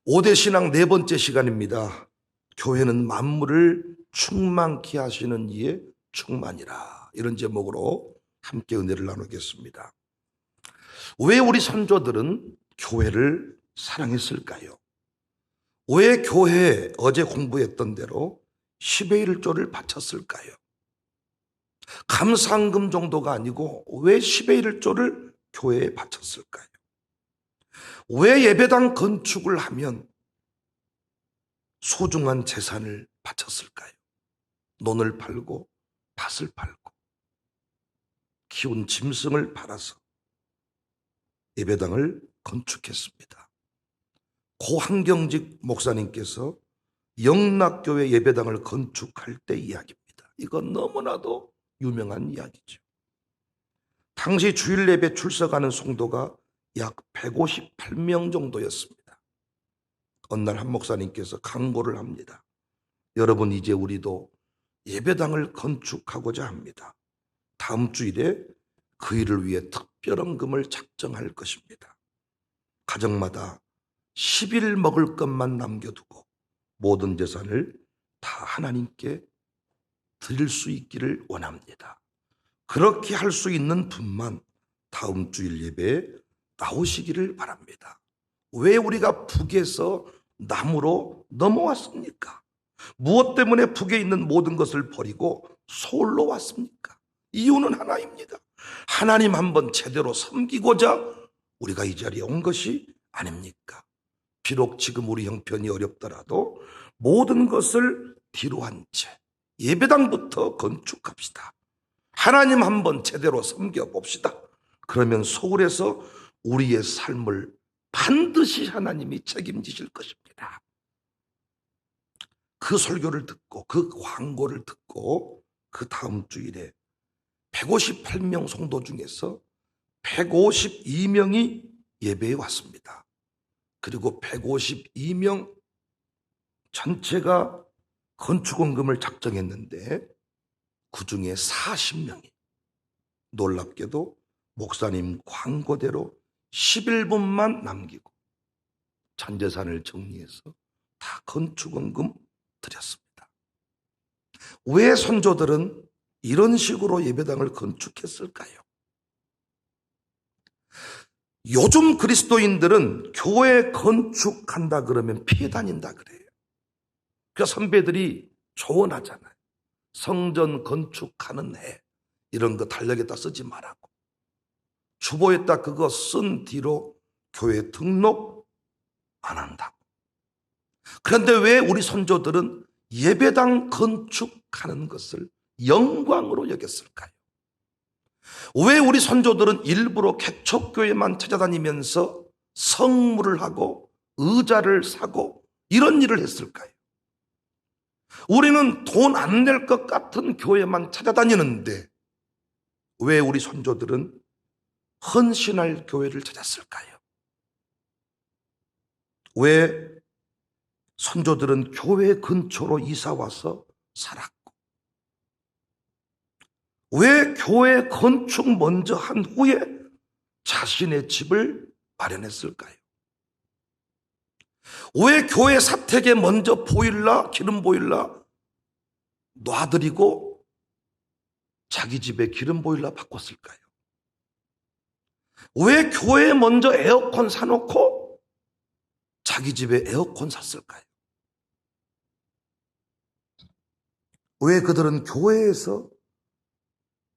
5대 신앙 네 번째 시간입니다. 교회는 만물을 충만케 하시는 이의 충만이라. 이런 제목으로 함께 은혜를 나누겠습니다. 왜 우리 선조들은 교회를 사랑했을까요? 왜 교회에 어제 공부했던 대로 10의 1조를 바쳤을까요? 감상금 정도가 아니고 왜 10의 1조를 교회에 바쳤을까요? 왜 예배당 건축을 하면 소중한 재산을 바쳤을까요? 논을 팔고 밭을 팔고 키운 짐승을 팔아서 예배당을 건축했습니다. 고 한경직 목사님께서 영락교회 예배당을 건축할 때 이야기입니다. 이건 너무나도 유명한 이야기죠. 당시 주일 예배 출석하는 성도가 약 158명 정도였습니다. 어느 날 한 목사님께서 강고를 합니다. 여러분, 이제 우리도 예배당을 건축하고자 합니다. 다음 주일에 그 일을 위해 특별헌금을 작정할 것입니다. 가정마다 10일 먹을 것만 남겨두고 모든 재산을 다 하나님께 드릴 수 있기를 원합니다. 그렇게 할 수 있는 분만 다음 주일 예배에 나오시기를 바랍니다. 왜 우리가 북에서 남으로 넘어왔습니까? 무엇 때문에 북에 있는 모든 것을 버리고 서울로 왔습니까? 이유는 하나입니다. 하나님 한번 제대로 섬기고자 우리가 이 자리에 온 것이 아닙니까? 비록 지금 우리 형편이 어렵더라도 모든 것을 뒤로 한 채 예배당부터 건축합시다. 하나님 한번 제대로 섬겨봅시다. 그러면 서울에서 우리의 삶을 반드시 하나님이 책임지실 것입니다. 그 설교를 듣고 그 광고를 듣고 그 다음 주일에 158명 성도 중에서 152명이 예배에 왔습니다. 그리고 152명 전체가 건축헌금을 작정했는데 그 중에 40명이 놀랍게도 목사님 광고대로 11분만 남기고 전 재산을 정리해서 다 건축헌금 드렸습니다. 왜 선조들은 이런 식으로 예배당을 건축했을까요? 요즘 그리스도인들은 교회 건축한다 그러면 피해 다닌다 그래요. 그러니까 선배들이 조언하잖아요. 성전 건축하는 해 이런 거 달력에다 쓰지 말라고. 주보에다 그거 쓴 뒤로 교회 등록 안 한다고. 그런데 왜 우리 선조들은 예배당 건축하는 것을 영광으로 여겼을까요? 왜 우리 선조들은 일부러 개척교회만 찾아다니면서 성물을 하고 의자를 사고 이런 일을 했을까요? 우리는 돈 안 낼 것 같은 교회만 찾아다니는데 왜 우리 선조들은 헌신할 교회를 찾았을까요? 왜 선조들은 교회 근처로 이사와서 살았고 왜 교회 건축 먼저 한 후에 자신의 집을 마련했을까요? 왜 교회 사택에 먼저 보일러, 기름 보일러 놔드리고 자기 집에 기름 보일러 바꿨을까요? 왜 교회에 먼저 에어컨 사놓고 자기 집에 에어컨 샀을까요? 왜 그들은 교회에서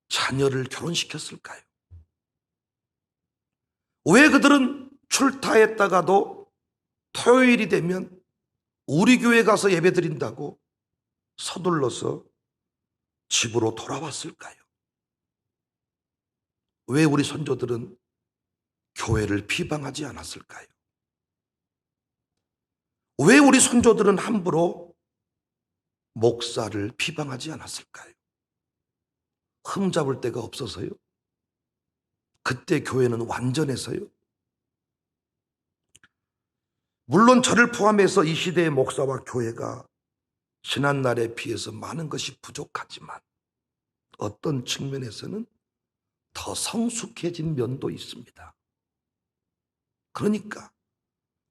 자녀를 결혼시켰을까요? 왜 그들은 출타했다가도 토요일이 되면 우리 교회 가서 예배 드린다고 서둘러서 집으로 돌아왔을까요? 왜 우리 선조들은 교회를 비방하지 않았을까요? 왜 우리 선조들은 함부로 목사를 비방하지 않았을까요? 흠잡을 데가 없어서요? 그때 교회는 완전해서요? 물론 저를 포함해서 이 시대의 목사와 교회가 지난날에 비해서 많은 것이 부족하지만 어떤 측면에서는 더 성숙해진 면도 있습니다. 그러니까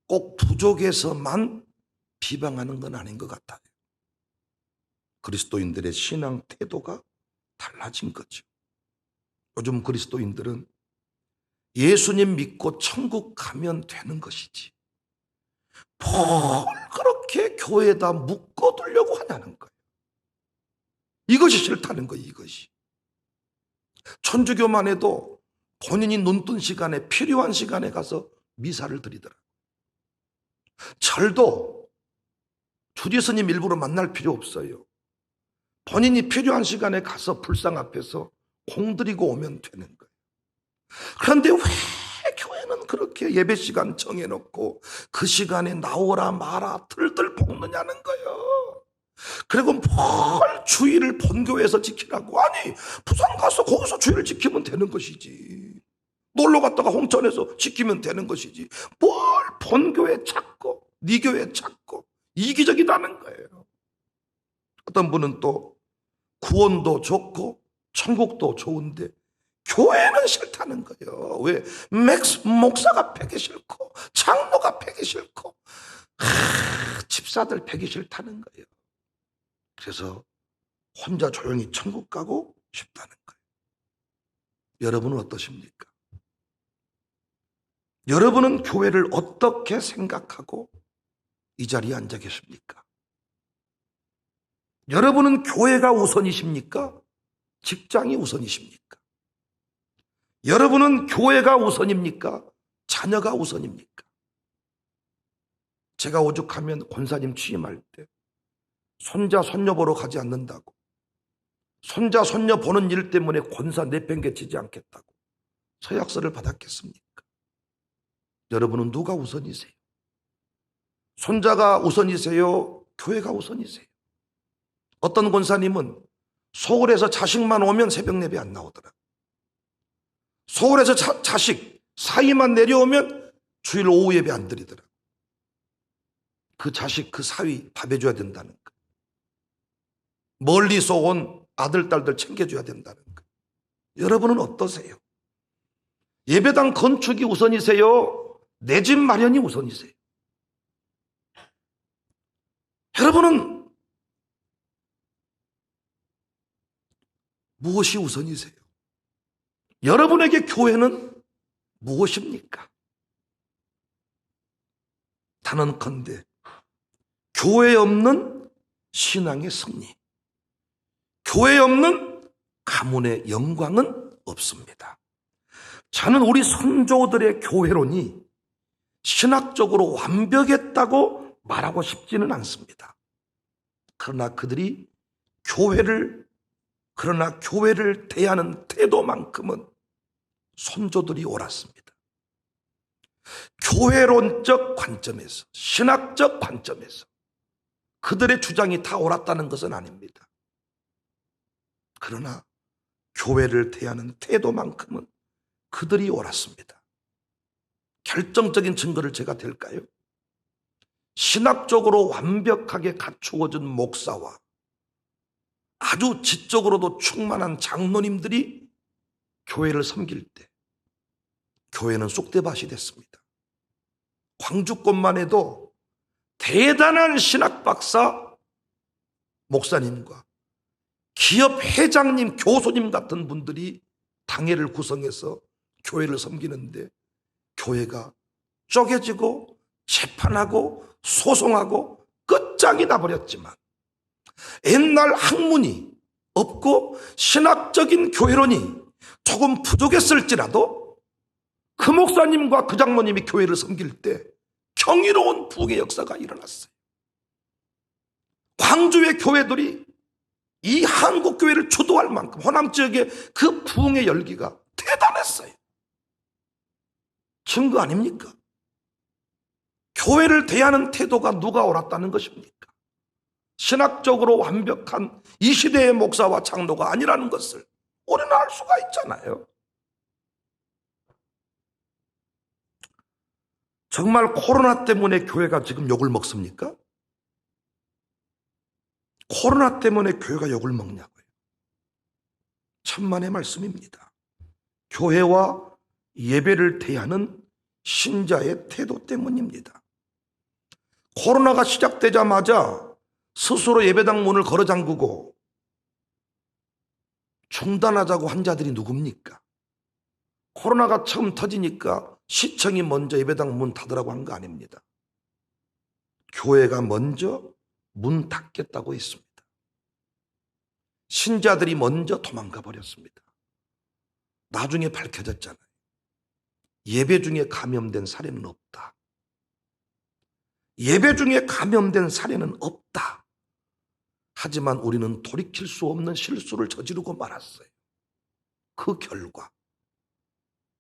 꼭 부족해서만 비방하는 건 아닌 것 같아요. 그리스도인들의 신앙 태도가 달라진 거죠. 요즘 그리스도인들은 예수님 믿고 천국 가면 되는 것이지 뭘 그렇게 교회에다 묶어두려고 하냐는 거예요. 이것이 싫다는 거예요. 이것이. 천주교만 해도 본인이 눈뜬 시간에 필요한 시간에 가서 미사를 드리더라고요. 절도 주지스님 일부러 만날 필요 없어요. 본인이 필요한 시간에 가서 불상 앞에서 공드리고 오면 되는 거예요. 그런데 왜 교회는 그렇게 예배 시간 정해놓고 그 시간에 나오라 마라 들들 볶느냐는 거예요. 그리고 뭘 주의를 본교회에서 지키라고. 아니 부산 가서 거기서 주의를 지키면 되는 것이지. 놀러 갔다가 홍천에서 지키면 되는 것이지. 뭘 본교회 찾고 네 교회 찾고 이기적이다는 거예요. 어떤 분은 또 구원도 좋고 천국도 좋은데 교회는 싫다는 거예요. 왜? 목사가 패기 싫고 장로가 패기 싫고 집사들 패기 싫다는 거예요. 그래서 혼자 조용히 천국 가고 싶다는 거예요. 여러분은 어떠십니까? 여러분은 교회를 어떻게 생각하고 이 자리에 앉아 계십니까? 여러분은 교회가 우선이십니까? 직장이 우선이십니까? 여러분은 교회가 우선입니까? 자녀가 우선입니까? 제가 오죽하면 권사님 취임할 때 손자 손녀 보러 가지 않는다고, 손자 손녀 보는 일 때문에 권사 내팽개치지 않겠다고 서약서를 받았겠습니까? 여러분은 누가 우선이세요? 손자가 우선이세요? 교회가 우선이세요? 어떤 권사님은 서울에서 자식만 오면 새벽 예배 안 나오더라. 서울에서 자식 사위만 내려오면 주일 오후 예배 안 드리더라. 그 자식 그 사위 밥 해줘야 된다는 거. 멀리서 온 아들 딸들 챙겨줘야 된다는 거. 여러분은 어떠세요? 예배당 건축이 우선이세요? 내 집 마련이 우선이세요? 여러분은 무엇이 우선이세요? 여러분에게 교회는 무엇입니까? 단언컨대 교회 없는 신앙의 승리, 교회 없는 가문의 영광은 없습니다. 저는 우리 선조들의 교회론이 신학적으로 완벽했다고 말하고 싶지는 않습니다. 그러나 교회를 대하는 태도만큼은 선조들이 옳았습니다. 교회론적 관점에서, 신학적 관점에서 그들의 주장이 다 옳았다는 것은 아닙니다. 그러나 교회를 대하는 태도만큼은 그들이 옳았습니다. 결정적인 증거를 제가 댈까요? 신학적으로 완벽하게 갖추어진 목사와 아주 지적으로도 충만한 장로님들이 교회를 섬길 때 교회는 쑥대밭이 됐습니다. 광주권만 해도 대단한 신학 박사 목사님과 기업 회장님, 교수님 같은 분들이 당회를 구성해서 교회를 섬기는데 교회가 쪼개지고 재판하고 소송하고 끝장이 나버렸지만 옛날 학문이 없고 신학적인 교회론이 조금 부족했을지라도 그 목사님과 그 장로님이 교회를 섬길 때 경이로운 부흥의 역사가 일어났어요. 광주의 교회들이 이 한국 교회를 주도할 만큼 호남 지역의 그 부흥의 열기가 대단했어요. 증거 아닙니까? 교회를 대하는 태도가 누가 옳았다는 것입니까? 신학적으로 완벽한 이 시대의 목사와 장로가 아니라는 것을 우리는 알 수가 있잖아요. 정말 코로나 때문에 교회가 지금 욕을 먹습니까? 코로나 때문에 교회가 욕을 먹냐고요. 천만의 말씀입니다. 교회와 예배를 대하는 신자의 태도 때문입니다. 코로나가 시작되자마자 스스로 예배당 문을 걸어 잠그고 중단하자고 한 자들이 누굽니까? 코로나가 처음 터지니까 시청이 먼저 예배당 문 닫으라고 한 거 아닙니다. 교회가 먼저 문 닫겠다고 했습니다. 신자들이 먼저 도망가 버렸습니다. 나중에 밝혀졌잖아요. 예배 중에 감염된 사례는 없다. 예배 중에 감염된 사례는 없다. 하지만 우리는 돌이킬 수 없는 실수를 저지르고 말았어요. 그 결과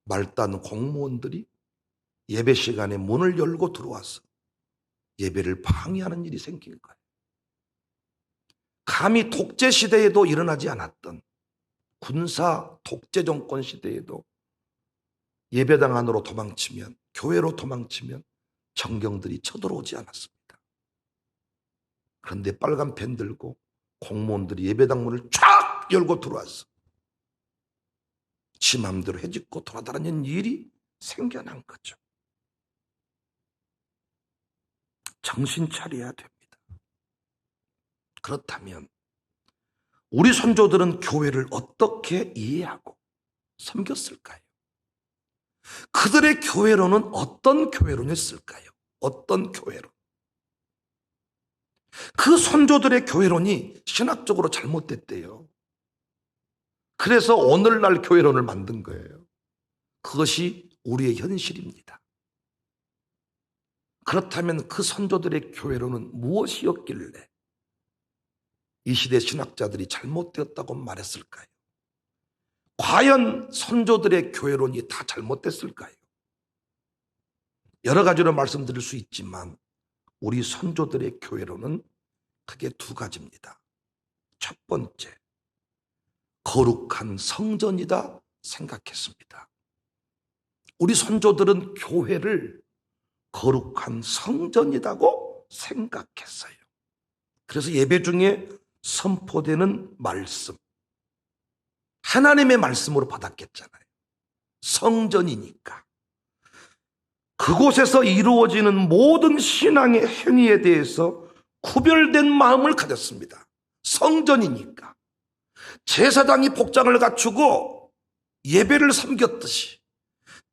말단 공무원들이 예배 시간에 문을 열고 들어와서 예배를 방해하는 일이 생긴 거예요. 감히 독재 시대에도 일어나지 않았던 군사 독재 정권 시대에도 예배당 안으로 도망치면, 교회로 도망치면 정경들이 쳐들어오지 않았습니다. 그런데 빨간 펜 들고 공무원들이 예배당 문을 쫙 열고 들어와서 지 맘대로 해집고 돌아다니는 일이 생겨난 거죠. 정신 차려야 됩니다. 그렇다면 우리 선조들은 교회를 어떻게 이해하고 섬겼을까요? 그들의 교회론은 어떤 교회론이었을까요? 어떤 교회론? 그 선조들의 교회론이 신학적으로 잘못됐대요. 그래서 오늘날 교회론을 만든 거예요. 그것이 우리의 현실입니다. 그렇다면 그 선조들의 교회론은 무엇이었길래 이 시대 신학자들이 잘못되었다고 말했을까요? 과연 선조들의 교회론이 다 잘못됐을까요? 여러 가지로 말씀드릴 수 있지만 우리 선조들의 교회론은 크게 두 가지입니다. 첫 번째, 거룩한 성전이다 생각했습니다. 우리 선조들은 교회를 거룩한 성전이라고 생각했어요. 그래서 예배 중에 선포되는 말씀, 하나님의 말씀으로 받았겠잖아요. 성전이니까. 그곳에서 이루어지는 모든 신앙의 행위에 대해서 구별된 마음을 가졌습니다. 성전이니까. 제사장이 복장을 갖추고 예배를 섬겼듯이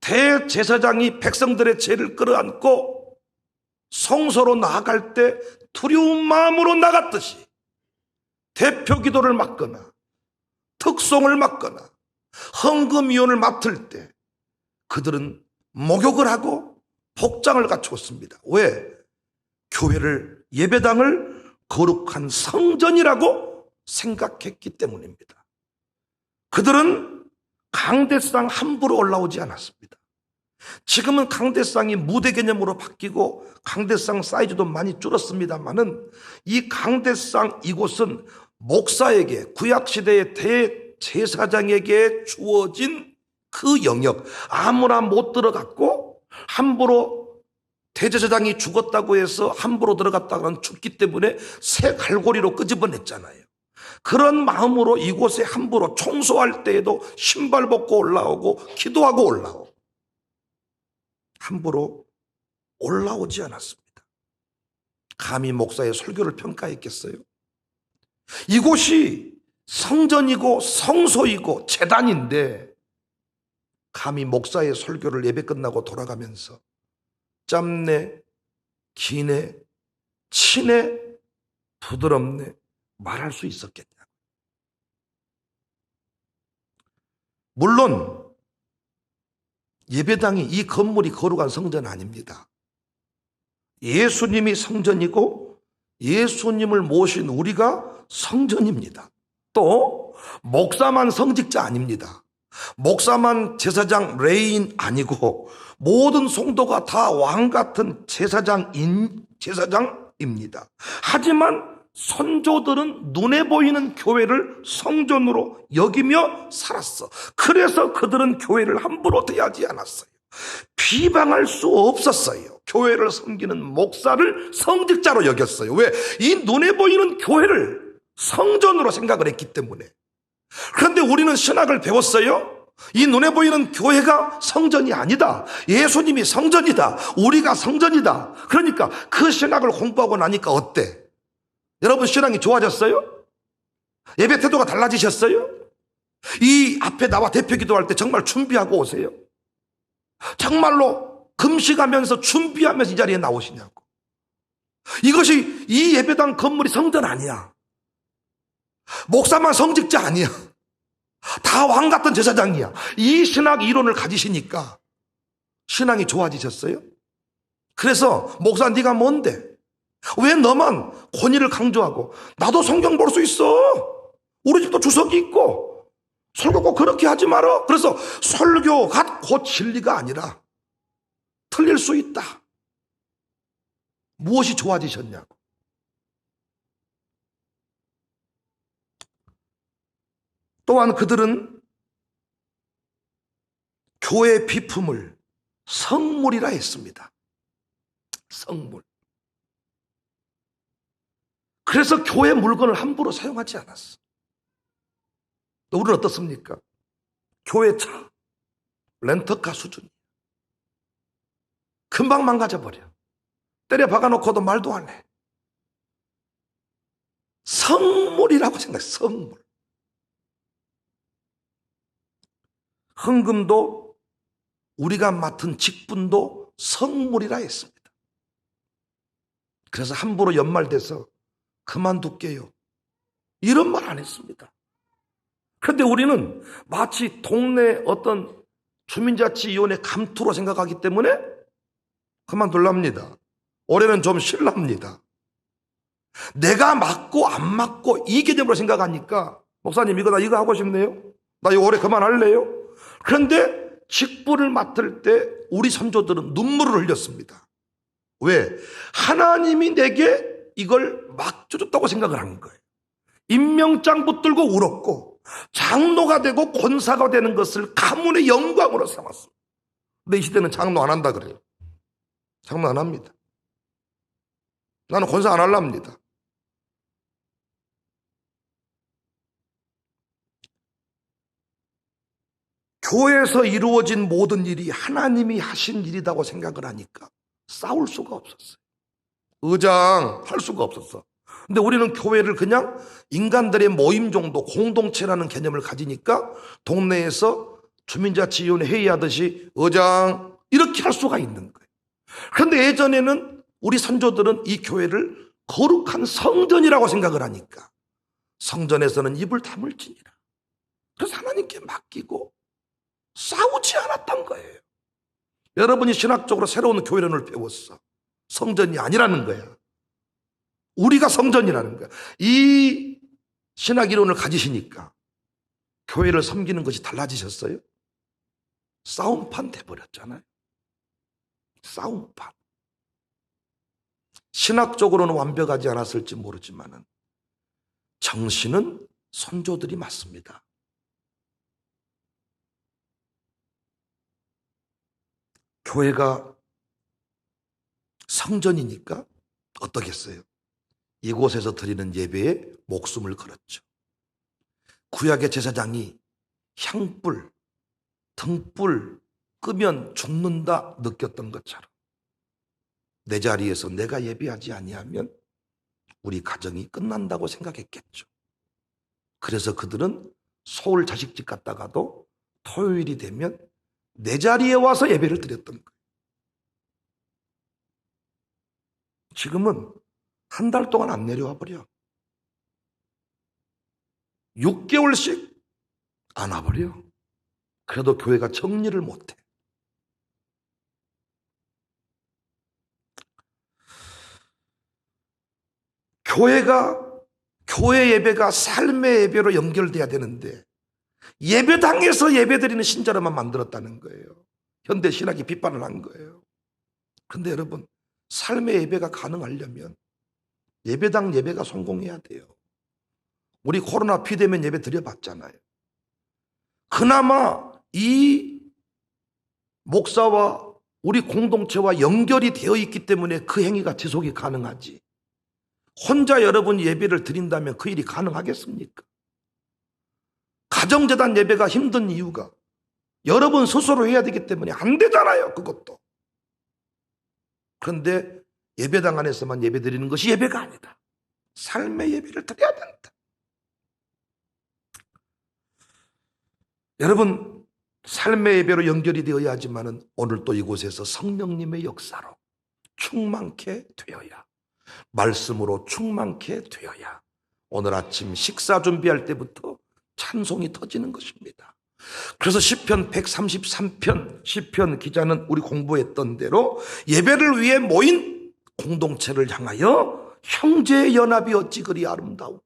대제사장이 백성들의 죄를 끌어안고 성소로 나아갈 때 두려운 마음으로 나갔듯이 대표 기도를 맡거나 특송을 맡거나 헌금위원을 맡을 때 그들은 목욕을 하고 복장을 갖추었습니다. 왜? 교회를, 예배당을 거룩한 성전이라고 생각했기 때문입니다. 그들은 강대상 함부로 올라오지 않았습니다. 지금은 강대상이 무대 개념으로 바뀌고 강대상 사이즈도 많이 줄었습니다만은 이 강대상 이곳은 목사에게, 구약시대의 대제사장에게 주어진 그 영역, 아무나 못 들어갔고 함부로 대제사장이 죽었다고 해서 함부로 들어갔다가는 죽기 때문에 새 갈고리로 끄집어냈잖아요. 그런 마음으로 이곳에 함부로 청소할 때에도 신발 벗고 올라오고 기도하고 올라오고 함부로 올라오지 않았습니다. 감히 목사의 설교를 평가했겠어요? 이곳이 성전이고 성소이고 제단인데 감히 목사의 설교를 예배 끝나고 돌아가면서 짧네, 기네, 치네, 부드럽네 말할 수 있었겠냐? 물론 예배당이, 이 건물이 거룩한 성전 아닙니다. 예수님이 성전이고 예수님을 모신 우리가 성전입니다. 또 목사만 성직자 아닙니다. 목사만 제사장 레인 아니고 모든 성도가 다 왕 같은 제사장입니다. 하지만 선조들은 눈에 보이는 교회를 성전으로 여기며 살았어. 그래서 그들은 교회를 함부로 대하지 않았어요. 비방할 수 없었어요. 교회를 섬기는 목사를 성직자로 여겼어요. 왜? 이 눈에 보이는 교회를 성전으로 생각을 했기 때문에. 그런데 우리는 신학을 배웠어요. 이 눈에 보이는 교회가 성전이 아니다. 예수님이 성전이다. 우리가 성전이다. 그러니까 그 신학을 공부하고 나니까 어때? 여러분 신앙이 좋아졌어요? 예배 태도가 달라지셨어요? 이 앞에 나와 대표 기도할 때 정말 준비하고 오세요. 정말로 금식하면서 준비하면서 이 자리에 나오시냐고. 이것이 이 예배당 건물이 성전 아니야. 목사만 성직자 아니야. 다 왕 같은 제사장이야. 이 신학 이론을 가지시니까 신앙이 좋아지셨어요? 그래서 목사 네가 뭔데? 왜 너만 권위를 강조하고? 나도 성경 볼 수 있어. 우리 집도 주석이 있고. 설교 꼭 그렇게 하지 마라. 그래서 설교가 곧 진리가 아니라 틀릴 수 있다. 무엇이 좋아지셨냐고. 또한 그들은 교회 비품을 성물이라 했습니다. 성물. 그래서 교회 물건을 함부로 사용하지 않았어. 우리는 어떻습니까? 교회 차, 렌터카 수준이야. 금방 망가져버려. 때려 박아놓고도 말도 안 해. 성물이라고 생각해. 성물. 헌금도 우리가 맡은 직분도 성물이라 했습니다. 그래서 함부로 연말돼서 그만둘게요. 이런 말 안 했습니다. 그런데 우리는 마치 동네 어떤 주민자치위원회 감투로 생각하기 때문에 그만둘랍니다. 올해는 좀 쉴랍니다. 내가 맡고 안 맡고 이 개념으로 생각하니까 목사님 나 이거 하고 싶네요. 나 이거 올해 그만할래요. 그런데 직분을 맡을 때 우리 선조들은 눈물을 흘렸습니다. 왜? 하나님이 내게 이걸 맡겨줬다고 생각을 한 거예요. 임명장 붙들고 울었고 장로가 되고 권사가 되는 것을 가문의 영광으로 삼았습니다. 근데 이 시대는 장로 안 한다 그래요. 장로 안 합니다. 나는 권사 안 할랍니다. 교회에서 이루어진 모든 일이 하나님이 하신 일이라고 생각을 하니까 싸울 수가 없었어요. 의장 할 수가 없었어. 근데 우리는 교회를 그냥 인간들의 모임 정도 공동체라는 개념을 가지니까 동네에서 주민자치위원회 회의하듯이 의장 이렇게 할 수가 있는 거예요. 그런데 예전에는 우리 선조들은 이 교회를 거룩한 성전이라고 생각을 하니까 성전에서는 입을 다물지니라. 그래서 하나님께 맡기고 싸우지 않았던 거예요. 여러분이 신학적으로 새로운 교회론을 배웠어. 성전이 아니라는 거야. 우리가 성전이라는 거야. 이 신학 이론을 가지시니까 교회를 섬기는 것이 달라지셨어요? 싸움판 돼버렸잖아요. 싸움판. 신학적으로는 완벽하지 않았을지 모르지만 정신은 선조들이 맞습니다. 교회가 성전이니까 어떻겠어요? 이곳에서 드리는 예배에 목숨을 걸었죠. 구약의 제사장이 향불, 등불 끄면 죽는다 느꼈던 것처럼 내 자리에서 내가 예배하지 아니하면 우리 가정이 끝난다고 생각했겠죠. 그래서 그들은 서울 자식집 갔다가도 토요일이 되면 내 자리에 와서 예배를 드렸던 거예요. 지금은 한 달 동안 안 내려와 버려. 6개월씩 안 와버려. 그래도 교회가 정리를 못해. 교회 예배가 삶의 예배로 연결돼야 되는데 예배당에서 예배드리는 신자로만 만들었다는 거예요. 현대 신학이 비판을 한 거예요. 그런데 여러분, 삶의 예배가 가능하려면 예배당 예배가 성공해야 돼요. 우리 코로나 비대면 예배 드려봤잖아요. 그나마 이 목사와 우리 공동체와 연결이 되어 있기 때문에 그 행위가 지속이 가능하지. 혼자 여러분이 예배를 드린다면 그 일이 가능하겠습니까? 가정재단 예배가 힘든 이유가 여러분 스스로 해야 되기 때문에 안 되잖아요, 그것도. 그런데 예배당 안에서만 예배 드리는 것이 예배가 아니다. 삶의 예배를 드려야 된다. 여러분, 삶의 예배로 연결이 되어야 하지만은 오늘 또 이곳에서 성령님의 역사로 충만케 되어야, 말씀으로 충만케 되어야 오늘 아침 식사 준비할 때부터 찬송이 터지는 것입니다. 그래서 시편 133편 시편 기자는 우리 공부했던 대로 예배를 위해 모인 공동체를 향하여 형제의 연합이 어찌 그리 아름다운고,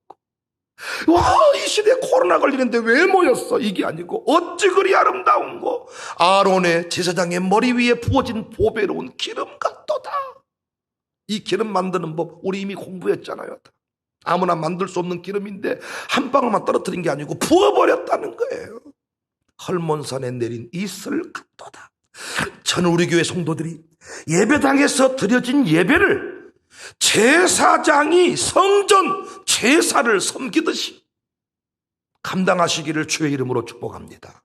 와, 이 시대에 코로나 걸리는데 왜 모였어? 이게 아니고 어찌 그리 아름다운고, 아론의 제사장의 머리 위에 부어진 보배로운 기름 같도다. 이 기름 만드는 법 우리 이미 공부했잖아요. 아무나 만들 수 없는 기름인데 한 방울만 떨어뜨린 게 아니고 부어버렸다는 거예요. 헐몬산에 내린 이슬 같도다. 저는 우리 교회 성도들이 예배당에서 드려진 예배를 제사장이 성전 제사를 섬기듯이 감당하시기를 주의 이름으로 축복합니다.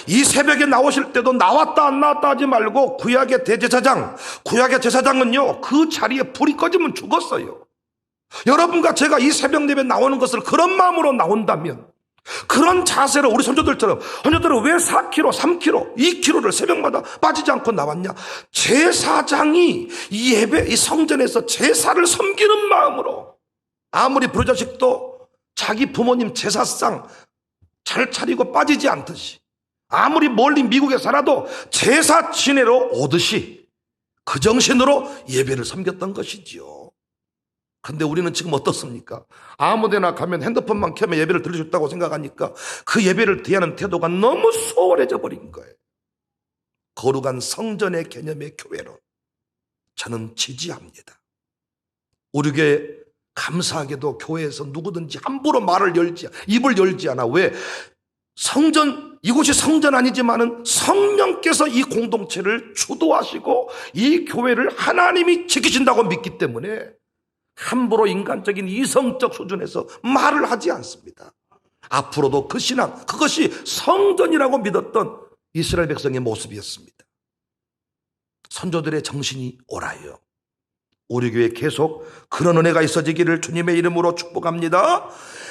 이 새벽에 나오실 때도 나왔다 안 나왔다 하지 말고, 구약의 대제사장, 구약의 제사장은요, 그 자리에 불이 꺼지면 죽었어요. 여러분과 제가 이 새벽 예배 나오는 것을 그런 마음으로 나온다면, 그런 자세로 우리 선조들처럼, 선조들은 왜 4km, 3km, 2km를 새벽마다 빠지지 않고 나왔냐? 제사장이 이 예배, 이 성전에서 제사를 섬기는 마음으로, 아무리 부르자식도 자기 부모님 제사상 잘 차리고 빠지지 않듯이, 아무리 멀리 미국에 살아도 제사 지내러 오듯이 그 정신으로 예배를 섬겼던 것이지요. 근데 우리는 지금 어떻습니까? 아무데나 가면 핸드폰만 켜면 예배를 드릴 수 있다고 생각하니까 그 예배를 대하는 태도가 너무 소홀해져 버린 거예요. 거룩한 성전의 개념의 교회로 저는 지지합니다. 우리 교회 감사하게도 교회에서 누구든지 함부로 입을 열지 않아. 왜? 성전, 이곳이 성전 아니지만은 성령께서 이 공동체를 주도하시고 이 교회를 하나님이 지키신다고 믿기 때문에 함부로 인간적인 이성적 수준에서 말을 하지 않습니다. 앞으로도 그 신앙, 그것이 성전이라고 믿었던 이스라엘 백성의 모습이었습니다. 선조들의 정신이 옳아요. 우리 교회에 계속 그런 은혜가 있어지기를 주님의 이름으로 축복합니다.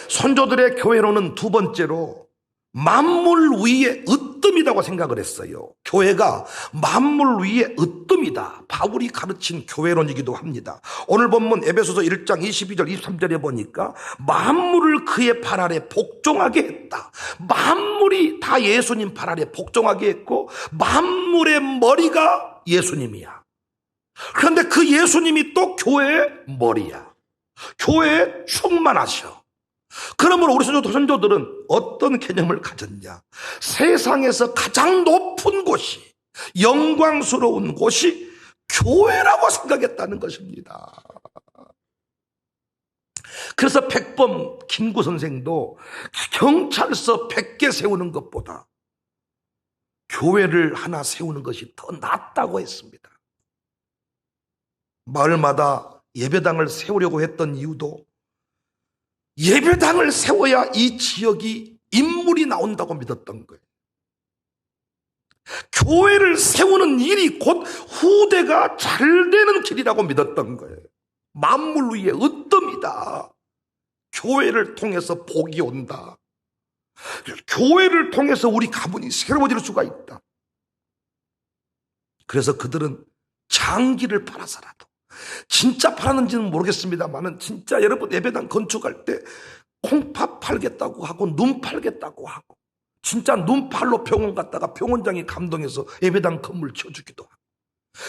선조들의 교회로는 두 번째로 만물 위의 으뜸이라고 생각을 했어요. 교회가 만물 위의 으뜸이다. 바울이 가르친 교회론이기도 합니다. 오늘 본문 에베소서 1장 22절 23절에 보니까 만물을 그의 발 아래 복종하게 했다. 만물이 다 예수님 발 아래 복종하게 했고 만물의 머리가 예수님이야. 그런데 그 예수님이 또 교회의 머리야. 교회에 충만하셔. 그러므로 우리 선조들은 어떤 개념을 가졌냐? 세상에서 가장 높은 곳이, 영광스러운 곳이 교회라고 생각했다는 것입니다. 그래서 백범 김구 선생도 경찰서 100개 세우는 것보다 교회를 하나 세우는 것이 더 낫다고 했습니다. 마을마다 예배당을 세우려고 했던 이유도 예배당을 세워야 이 지역이 인물이 나온다고 믿었던 거예요. 교회를 세우는 일이 곧 후대가 잘 되는 길이라고 믿었던 거예요. 만물 위의 으뜸이다. 교회를 통해서 복이 온다. 교회를 통해서 우리 가문이 새로워질 수가 있다. 그래서 그들은 장기를 팔아서라도, 진짜 팔았는지는 모르겠습니다만은 진짜 여러분 예배당 건축할 때 콩팥 팔겠다고 하고 눈 팔겠다고 하고, 진짜 눈 팔로 병원 갔다가 병원장이 감동해서 예배당 건물 지어주기도 하고,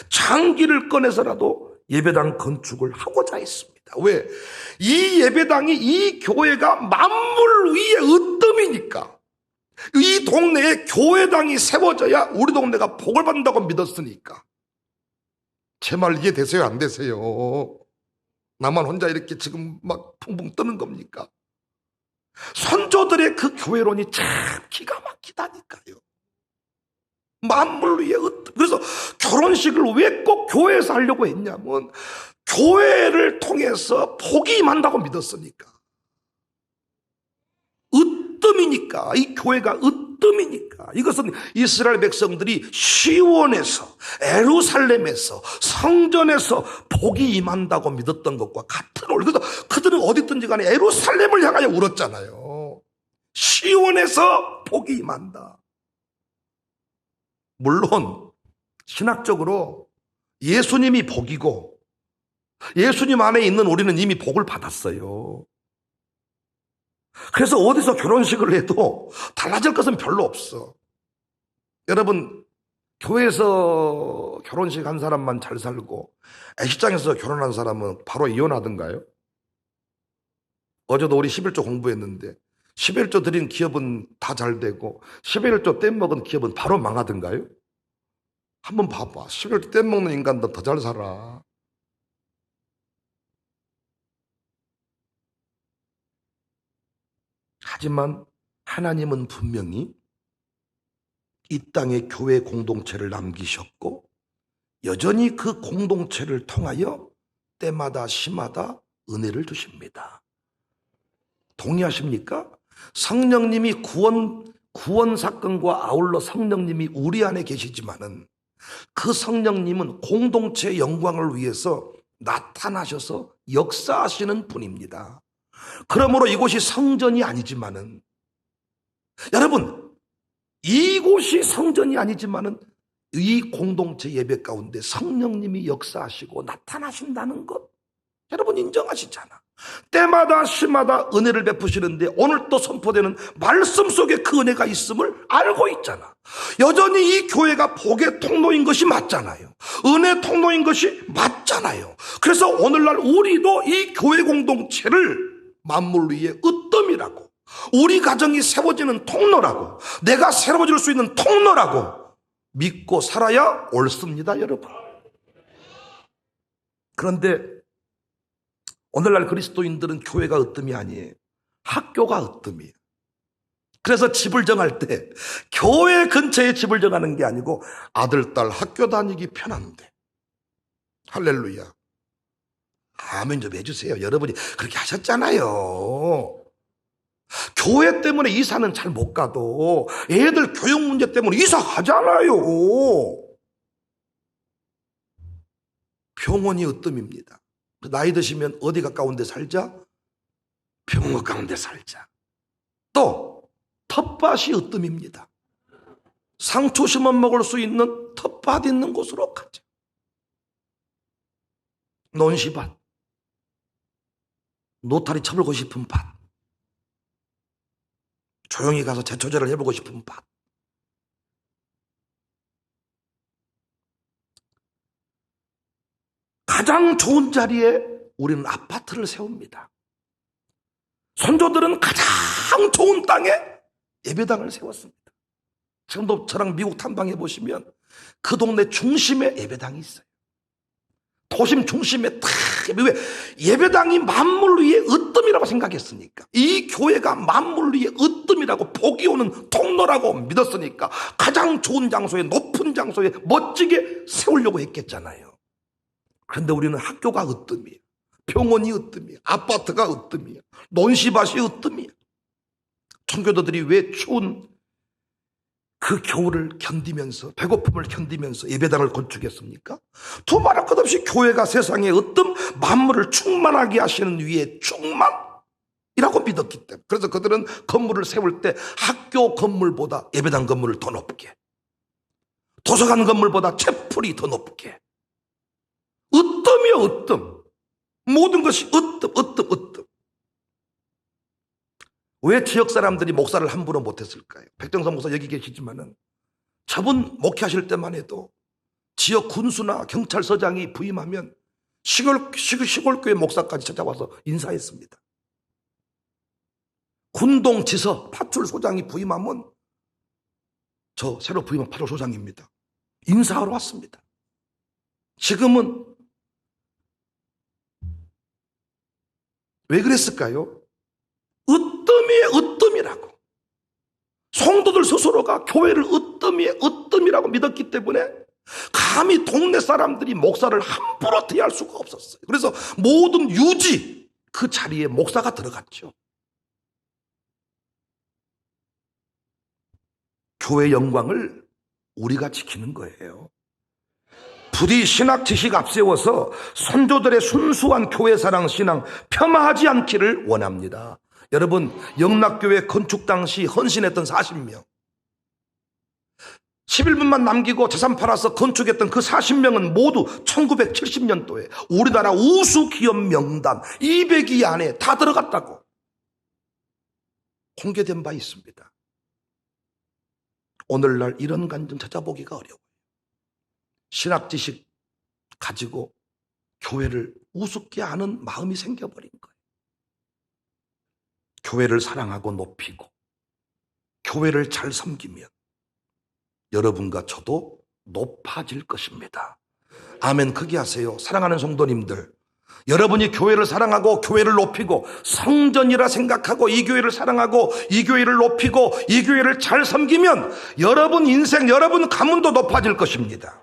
장기를 꺼내서라도 예배당 건축을 하고자 했습니다. 왜? 이 예배당이, 이 교회가 만물 위의 으뜸이니까, 이 동네에 교회당이 세워져야 우리 동네가 복을 받는다고 믿었으니까. 제 말 이해되세요? 안 되세요? 나만 혼자 이렇게 지금 막 붕붕 뜨는 겁니까? 선조들의 그 교회론이 참 기가 막히다니까요. 만물 위의 으뜸. 그래서 결혼식을 왜 꼭 교회에서 하려고 했냐면 교회를 통해서 복이 임한다고 믿었으니까. 으뜸이니까. 이 교회가 으뜸이니까. 이것은 이스라엘 백성들이 시온에서, 예루살렘에서, 성전에서 복이 임한다고 믿었던 것과 같은 원리. 그래서 그들은 어디 있든지 간에 예루살렘을 향하여 울었잖아요. 시온에서 복이 임한다. 물론 신학적으로 예수님이 복이고 예수님 안에 있는 우리는 이미 복을 받았어요. 그래서 어디서 결혼식을 해도 달라질 것은 별로 없어. 여러분, 교회에서 결혼식 한 사람만 잘 살고 애식장에서 결혼한 사람은 바로 이혼하던가요? 어제도 우리 11조 공부했는데 11조 드린 기업은 다 잘 되고 11조 뗏먹은 기업은 바로 망하던가요? 한번 봐봐. 11조 뗏먹는 인간도 더 잘 살아. 하지만 하나님은 분명히 이 땅에 교회 공동체를 남기셨고 여전히 그 공동체를 통하여 때마다 시마다 은혜를 주십니다. 동의하십니까? 성령님이 구원 사건과 아울러 성령님이 우리 안에 계시지만은 그 성령님은 공동체의 영광을 위해서 나타나셔서 역사하시는 분입니다. 그러므로 이곳이 성전이 아니지만은 여러분, 이곳이 성전이 아니지만은 이 공동체 예배 가운데 성령님이 역사하시고 나타나신다는 것 여러분 인정하시잖아. 때마다 시마다 은혜를 베푸시는데 오늘 또 선포되는 말씀 속에 그 은혜가 있음을 알고 있잖아. 여전히 이 교회가 복의 통로인 것이 맞잖아요. 은혜 통로인 것이 맞잖아요. 그래서 오늘날 우리도 이 교회 공동체를 만물 위에 으뜸이라고, 우리 가정이 세워지는 통로라고, 내가 새로워질 수 있는 통로라고 믿고 살아야 옳습니다, 여러분. 그런데 오늘날 그리스도인들은 교회가 으뜸이 아니에요. 학교가 으뜸이에요. 그래서 집을 정할 때 교회 근처에 집을 정하는 게 아니고 아들, 딸 학교 다니기 편한데. 할렐루야. 아멘 좀 해주세요. 여러분이 그렇게 하셨잖아요. 교회 때문에 이사는 잘 못 가도 애들 교육 문제 때문에 이사 가잖아요. 병원이 으뜸입니다. 나이 드시면 어디 가까운 데 살자? 병원 가까운 데 살자. 또 텃밭이 으뜸입니다. 상추 심어 먹을 수 있는 텃밭 있는 곳으로 가자. 논시밭, 노타리 쳐보고 싶은 밭, 조용히 가서 제초제를 해보고 싶은 밭. 가장 좋은 자리에 우리는 아파트를 세웁니다. 선조들은 가장 좋은 땅에 예배당을 세웠습니다. 지금도 저랑 미국 탐방해 보시면 그 동네 중심에 예배당이 있어요. 도심 중심에 탁 왜 예배당이 만물 위에 으뜸이라고 생각했으니까, 이 교회가 만물 위에 으뜸이라고 복이 오는 통로라고 믿었으니까 가장 좋은 장소에, 높은 장소에 멋지게 세우려고 했겠잖아요. 그런데 우리는 학교가 으뜸이에요. 병원이 으뜸이에요. 아파트가 으뜸이에요. 논시밭이 으뜸이에요. 청교도들이 왜 추운 그 겨울을 견디면서, 배고픔을 견디면서 예배당을 건축했습니까? 두말할 것 없이 교회가 세상의 으뜸, 만물을 충만하게 하시는 위에 충만이라고 믿었기 때문에. 그래서 그들은 건물을 세울 때 학교 건물보다 예배당 건물을 더 높게, 도서관 건물보다 채플이 더 높게. 으뜸이요, 으뜸. 모든 것이 으뜸, 으뜸, 으뜸. 왜 지역 사람들이 목사를 함부로 못했을까요? 백정선 목사 여기 계시지만은 저분 목회하실 때만 해도 지역 군수나 경찰서장이 부임하면 시골교회 목사까지 찾아와서 인사했습니다. 군동지서 파출소장이 부임하면 저 새로 부임한 파출소장입니다. 인사하러 왔습니다. 지금은 왜 그랬을까요? 으뜸이에 으뜸이라고. 성도들 스스로가 교회를 으뜸이에 으뜸이라고 믿었기 때문에 감히 동네 사람들이 목사를 함부로 대할 수가 없었어요. 그래서 모든 유지 그 자리에 목사가 들어갔죠. 교회 영광을 우리가 지키는 거예요. 부디 신학 지식 앞세워서 선조들의 순수한 교회 사랑 신앙 폄하하지 않기를 원합니다. 여러분, 영락교회 건축 당시 헌신했던 40명 11분만 남기고 재산 팔아서 건축했던 그 40명은 모두 1970년도에 우리나라 우수 기업 명단 200위 안에 다 들어갔다고 공개된 바 있습니다. 오늘날 이런 간증 찾아보기가 어려워요. 신학 지식 가지고 교회를 우습게 하는 마음이 생겨버린 거예요. 교회를 사랑하고 높이고 교회를 잘 섬기면 여러분과 저도 높아질 것입니다. 아멘. 크게 하세요. 사랑하는 성도님들, 여러분이 교회를 사랑하고 교회를 높이고 성전이라 생각하고 이 교회를 사랑하고 이 교회를 높이고 이 교회를 잘 섬기면 여러분 인생, 여러분 가문도 높아질 것입니다.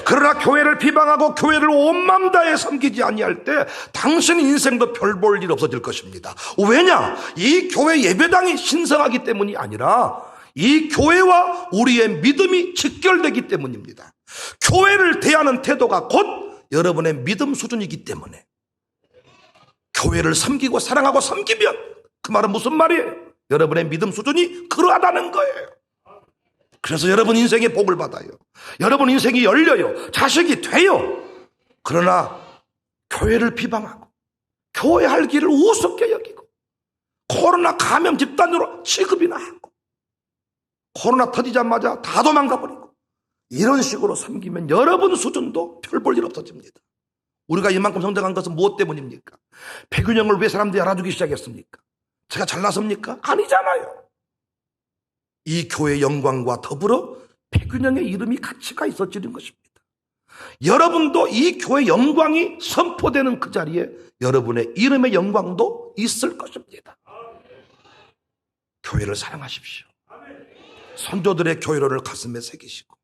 그러나 교회를 비방하고 교회를 온 마음 다해 섬기지 아니할 때 당신 인생도 별 볼 일 없어질 것입니다. 왜냐? 이 교회 예배당이 신성하기 때문이 아니라 이 교회와 우리의 믿음이 직결되기 때문입니다. 교회를 대하는 태도가 곧 여러분의 믿음 수준이기 때문에 교회를 섬기고 사랑하고 섬기면 그 말은 무슨 말이에요? 여러분의 믿음 수준이 그러하다는 거예요. 그래서 여러분 인생에 복을 받아요. 여러분 인생이 열려요. 자식이 돼요. 그러나 교회를 비방하고 교회 할 길을 우습게 여기고 코로나 감염 집단으로 취급이나 하고 코로나 터지자마자 다 도망가 버리고 이런 식으로 섬기면 여러분 수준도 별 볼 일 없어집니다. 우리가 이만큼 성장한 것은 무엇 때문입니까? 폐균형을 왜 사람들이 알아주기 시작했습니까? 제가 잘났습니까? 아니잖아요. 이 교회의 영광과 더불어 폐균형의 이름이 가치가 있어지는 것입니다. 여러분도 이 교회의 영광이 선포되는 그 자리에 여러분의 이름의 영광도 있을 것입니다. 교회를 사랑하십시오. 선조들의 교회론을 가슴에 새기시고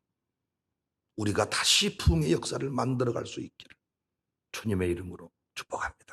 우리가 다시 부흥의 역사를 만들어갈 수 있기를 주님의 이름으로 축복합니다.